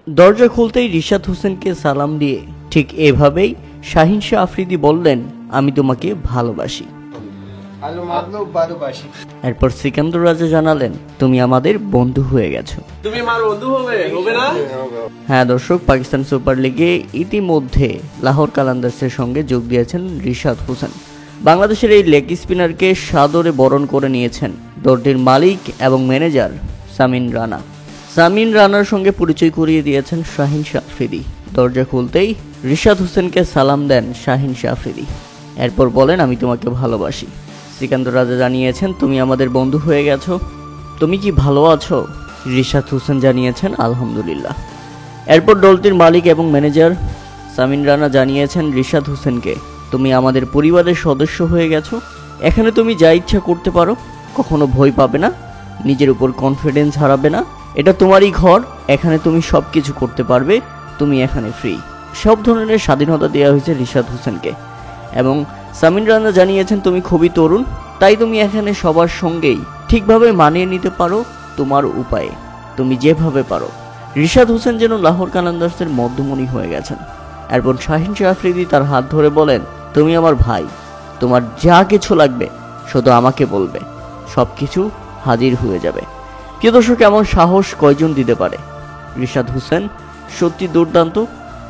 দরজা খুলতেই রিশাদ হোসেনকে সালাম দিয়ে ঠিক এভাবেই শাহিন শাহ আফ্রিদি বললেন, আমি তোমাকে ভালোবাসি। এরপর সিকান্দর রাজা জানালেন, তুমি আমাদের বন্ধু হয়ে গেছো। তুমি আমার বন্ধু হবে না? হ্যাঁ দর্শক, পাকিস্তান সুপার লিগে ইতিমধ্যে লাহোর কালান্দার্সের সঙ্গে যোগ দিয়েছেন রিশাদ হোসেন। বাংলাদেশের এই লেগ স্পিনারকে সাদরে বরণ করে নিয়েছেন দলটির মালিক এবং ম্যানেজার সামিন রানা। সামিন রানার সঙ্গে পরিচয় করিয়ে দিয়েছেন শাহিন শাহ আফ্রিদি। দরজা খুলতেই রিশাদ হোসেনকে সালাম দেন শাহিন শাহ আফ্রিদি। এরপর বলেন, আমি তোমাকে ভালোবাসি। সিকান্দর রাজা জানিয়েছেন, তুমি আমাদের বন্ধু হয়ে গেছো। তুমি কি ভালো আছো? রিশাদ হোসেন জানিয়েছেন, আলহামদুলিল্লাহ। এরপর দলটির মালিক এবং ম্যানেজার সামিন রানা জানিয়েছেন রিশাদ হোসেনকে, তুমি আমাদের পরিবারের সদস্য হয়ে গেছো। এখানে তুমি যা ইচ্ছা করতে পারো, কখনো ভয় পাবে না, নিজের উপর কনফিডেন্স হারাবে না। এটা তোমারই ঘর, এখানে তুমি সব কিছু করতে পারবে, তুমি এখানে ফ্রি। সব ধরনের স্বাধীনতা দেওয়া হয়েছে রিশাদ হোসেনকে। এবং সামিন রানা জানিয়েছেন, তুমি খুবই তরুণ, তাই তুমি এখানে সবার সঙ্গেই ঠিকভাবে মানিয়ে নিতে পারো তোমার উপায়ে, তুমি যেভাবে পারো। রিশাদ হোসেন যেন লাহোর কালান্দার্সের মধ্যমণি হয়ে গেছেন। এরপর শাহিন শাহ আফ্রিদি তার হাত ধরে বলেন, তুমি আমার ভাই, তোমার যা কিছু লাগবে শুধু আমাকে বলবে, সব কিছু হাজির হয়ে যাবে। প্রিয় দর্শক, এমন সাহস কয়জন দিতে পারে? রিশাদ হোসেন সত্যি দুর্দান্ত।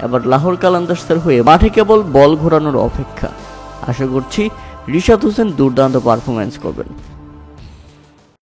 এবার লাহোর কালান্দার্সের হয়ে মাঠে কেবল বল ঘোরানোর অপেক্ষা। আশা করছি রিশাদ হোসেন দুর্দান্ত পারফরম্যান্স করবেন।